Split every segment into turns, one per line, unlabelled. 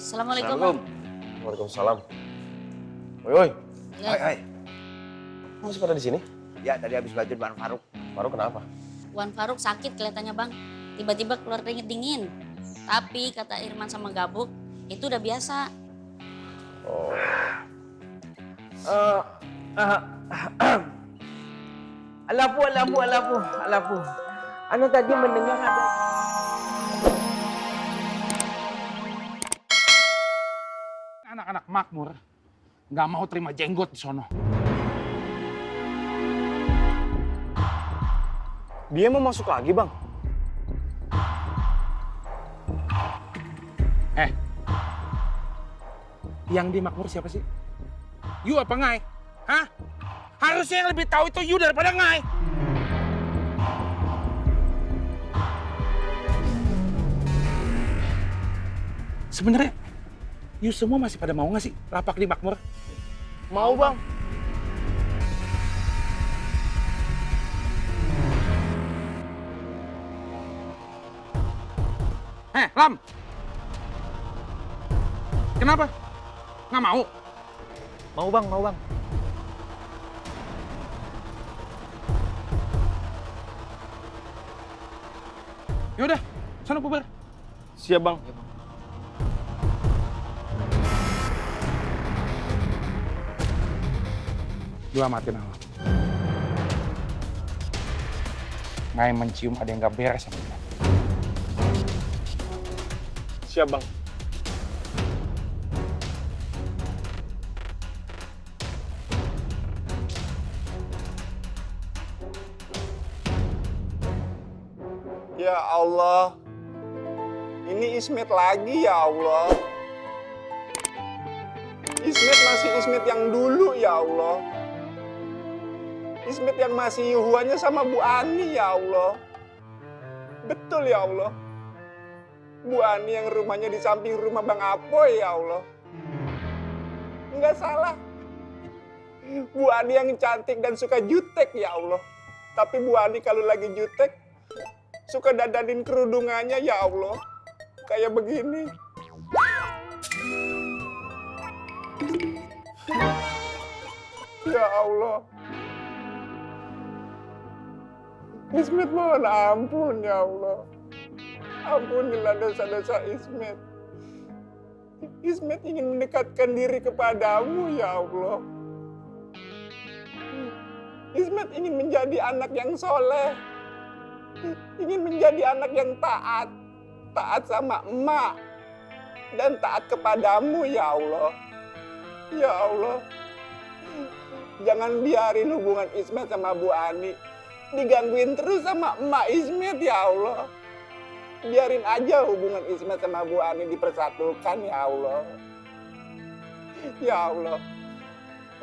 Assalamualaikum, Bang.
Assalamualaikum. Waalaikumsalam. Woi.
Ya,
Hai.
Masih pada di sini?
Ya, tadi habis belajar Bang Faruk.
Faruk kenapa?
Wan Faruk sakit kelihatannya, Bang. Tiba-tiba keluar keringet dingin. Tapi kata Irman sama Gabuk, itu udah biasa.
Oh.
Alapu. Ana tadi mendengar ada...
Anak-anak makmur nggak mau terima jenggot di sono.
Dia mau masuk lagi, Bang.
Yang di makmur siapa sih? You apa Ngai? Hah? Harusnya yang lebih tahu itu you daripada Ngai. Sebenarnya you semua masih pada mau nggak sih rapak di makmur?
Mau, Bang.
Lam. Kenapa? Nggak mau?
Mau, Bang.
Ya udah, sana bubar.
Siap, Bang.
Lu amatin Alam. Ngai mencium ada yang gak beres sama dia.
Siap, Bang.
Ya Allah, ini Ismet lagi ya Allah. Ismet masih Ismet yang dulu ya Allah. Ismet yang masih hubungannya sama Bu Ani ya Allah. Betul ya Allah. Bu Ani yang rumahnya di samping rumah Bang Apoy ya Allah. Enggak salah. Bu Ani yang cantik dan suka jutek ya Allah. Tapi Bu Ani kalau lagi jutek, suka dadanin kerudungannya ya Allah. Kayak begini. Ya Allah. Ismet mohon ampun ya Allah. Ampunilah dosa-dosa Ismet. Ismet ingin mendekatkan diri kepadamu ya Allah. Ismet ingin menjadi anak yang soleh. Ingin menjadi anak yang taat. Taat sama emak. Dan taat kepadamu ya Allah. Ya Allah. Jangan biarin hubungan Ismet sama Bu Ani digangguin terus sama emak Ismet ya Allah. Biarin aja hubungan Ismet sama Bu Ani dipersatukan ya Allah. Ya Allah.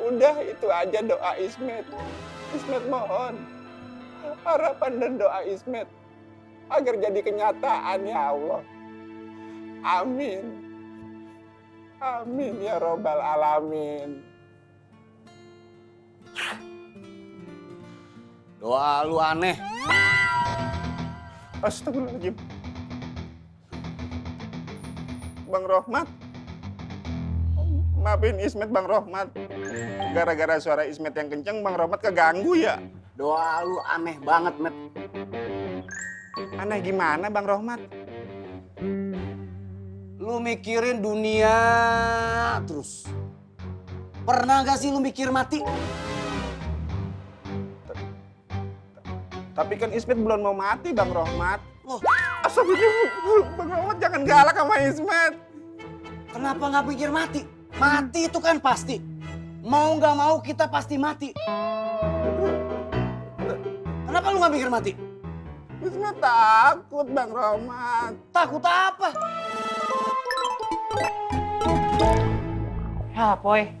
Udah itu aja doa Ismet. Ismet mohon harapan dan doa Ismet agar jadi kenyataan ya Allah. Amin. Amin ya Robbal Alamin.
Doa lu aneh.
Astagfirullahaladzim. Bang Rohmat. Maafin Ismet Bang Rohmat. Gara-gara suara Ismet yang kenceng Bang Rohmat keganggu ya.
Doa lu aneh banget, Met.
Aneh gimana Bang Rohmat?
Lu mikirin dunia terus. Pernah gak sih lu mikir mati?
Tapi kan Ismet belum mau mati Bang Rohmat.
Loh,
Astagfirullah, Bang Rohmat jangan galak sama Ismet.
kenapa gak mikir mati? Mati itu kan pasti. Mau gak mau kita pasti mati. Kenapa lu gak mikir mati?
Ismet takut Bang Rohmat.
Takut apa?
Ya, Poy.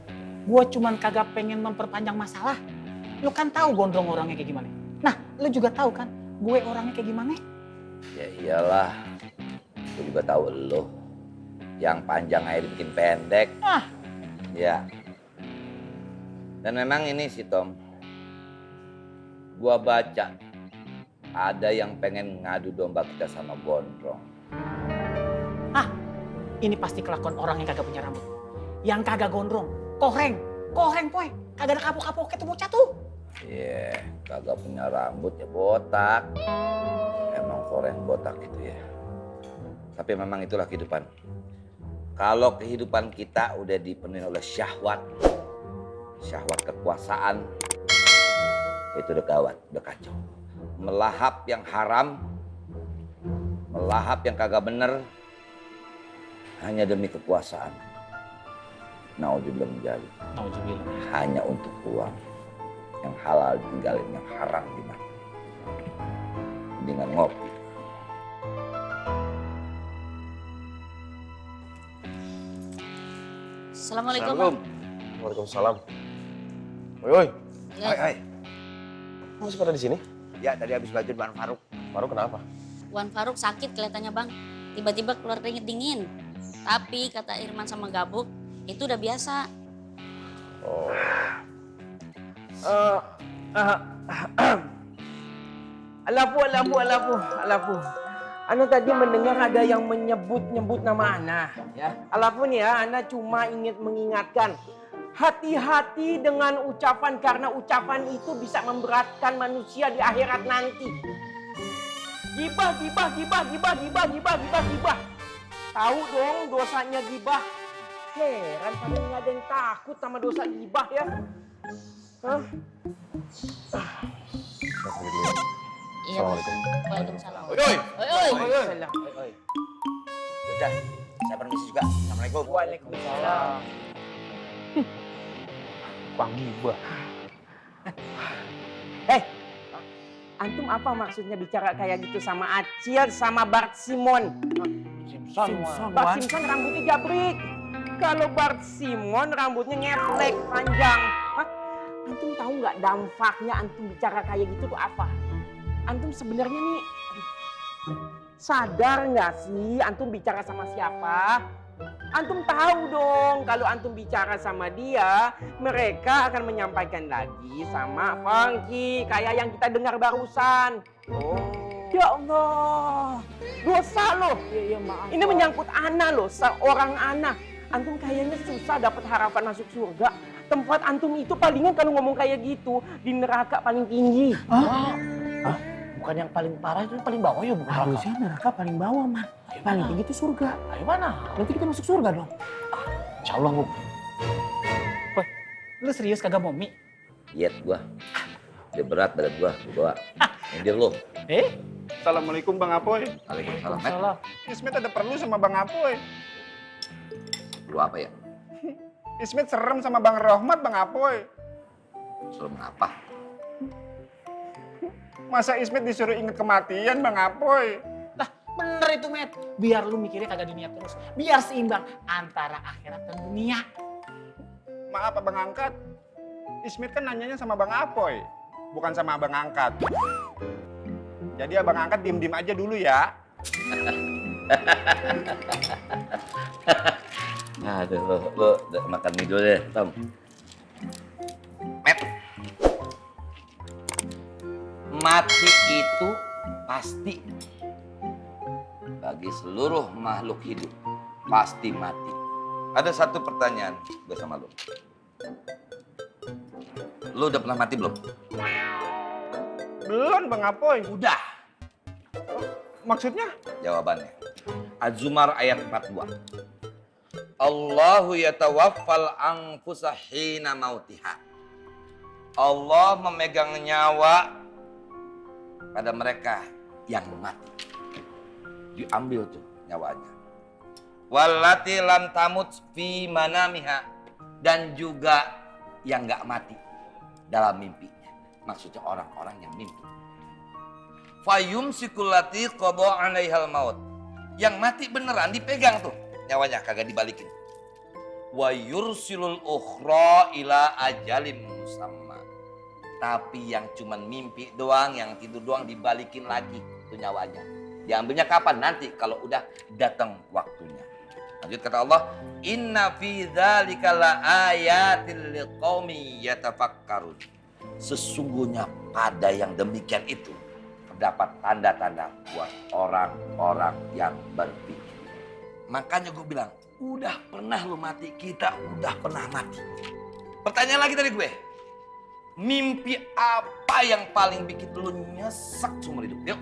Gua cuman kagak pengen memperpanjang masalah. Lu kan tahu Gondrong orangnya kayak gimana. Nah, lu juga tahu kan gue orangnya kayak gimana?
Ya iyalah, gue juga tahu lo. Yang panjang aja dibikin pendek.
Ah.
Ya. Dan memang ini sih Tom, gua baca ada yang pengen ngadu domba kita sama Gondrong.
Ini pasti kelakuan orang yang kagak punya rambut. Yang kagak gondrong, koheng poy. Kagak ada kapok-kapok itu bocah tuh.
Iya, kagak punya rambut ya botak. Emang koreng botak itu ya. Tapi memang itulah kehidupan. Kalau kehidupan kita udah dipenuhi oleh syahwat kekuasaan, itu udah gawat, udah kacau. Melahap yang haram, melahap yang kagak bener, hanya demi kekuasaan. Naudzubillah min dzalik.
Nauzubillah.
Hanya untuk uang. Yang halal tinggalin, yang haram gimana? Dengan ngopi.
Assalamualaikum bang.
Waalaikumsalam. Woi,
Ya,
Hai.
masih pada di sini?
Ya tadi habis belajar Bang Faruk.
Baru kenapa?
Wan Faruk sakit kelihatannya bang. Tiba-tiba keluar keringet dingin. Tapi kata Irman sama Gabuk, itu udah biasa.
Oh.
Alapu. Ana tadi mendengar ada yang menyebut nama Ana. Ya. Alafu nih ya, Ana cuma ingin mengingatkan. Hati-hati dengan ucapan karena ucapan itu bisa memberatkan manusia di akhirat nanti. Gibah. Tahu dong dosanya gibah. Heran padahal nggak ada yang takut sama dosa gibah ya. Hah?
Iya bang. Waalaikumsalam.
Oi.
Waalaikumsalam.
Udah, saya permisi juga. Assalamualaikum.
Waalaikumsalam.
Bang Gibah.
Antum apa maksudnya bicara kayak gitu sama Acil sama Bart Simon? Bart Simpson rambutnya jabrik. Kalau Bart Simon rambutnya ngeplek panjang. Hah? Antum tahu nggak dampaknya antum bicara kayak gitu tuh apa? Antum sebenarnya nih sadar nggak sih antum bicara sama siapa? Antum tahu dong kalau antum bicara sama dia, mereka akan menyampaikan lagi sama Funky kayak yang kita dengar barusan. Oh, ya Allah, dosa loh.
Iya maaf.
Ini menyangkut Ana loh, seorang Ana. Antum kayaknya susah dapat harapan masuk surga. Tempat antum itu palingan kalau ngomong kayak gitu di neraka paling tinggi.
Bukan yang paling parah itu paling bawah ya bukan?
Harusnya neraka paling bawah, Man. Paling tinggi itu surga.
Ayo mana?
Nanti kita masuk surga dong.
Insya Allah Bu.
Lu serius kagak mau mie?
Diet gua. Udah berat badan gua bawa. Nyindir lu.
Assalamualaikum Bang Apoy.
Waalaikumsalam. Met.
Salah.
Ismet ada perlu sama Bang Apoy.
Lu apa ya?
Ismet serem sama Bang Rohmat Bang Apoy.
Suruh mengapa?
Masa Ismet disuruh inget kematian Bang Apoy?
Bener itu, Met. Biar lu mikirnya kagak dunia terus. Biar seimbang antara akhirat dan dunia.
Maaf Abang Angkat. Ismet kan nanyanya sama Bang Apoy, bukan sama Abang Angkat. Jadi Abang Angkat diem-diem aja dulu ya.
Aduh, lu makan mie dulu deh, Tom. Met. Mati itu pasti. Bagi seluruh makhluk hidup, pasti mati. Ada satu pertanyaan gue sama lu. Lu udah pernah mati belum?
Belum Bang Apoy.
Udah.
Maksudnya?
Jawabannya. Az-Zumar ayat 42. Allahu yatawaffal anfusa hina mautiha. Allah memegang nyawa pada mereka yang mati. Diambil tuh nyawanya. Wallati lam tamut fi manamiha, dan juga yang nggak mati dalam mimpinya. Maksudnya orang-orang yang mimpi. Fayumsikul lati qada 'alaihal maut. Yang mati beneran dipegang tuh nyawanya, kagak dibalikin. Wa yursilul ukhra ila ajalim musamma. Tapi yang cuman mimpi doang, yang tidur doang dibalikin lagi tuh nyawanya. Diambilnya kapan? Nanti kalau udah datang waktunya. Lanjut kata Allah, inna fi dzalika laayatil liqaumi yatafakkarun. Sesungguhnya pada yang demikian itu terdapat tanda-tanda buat orang-orang yang berpikir. Makanya gue bilang, udah pernah lu mati, kita udah pernah mati. Pertanyaan lagi dari gue, mimpi apa yang paling bikin lu nyesek seumur hidup? Yuk.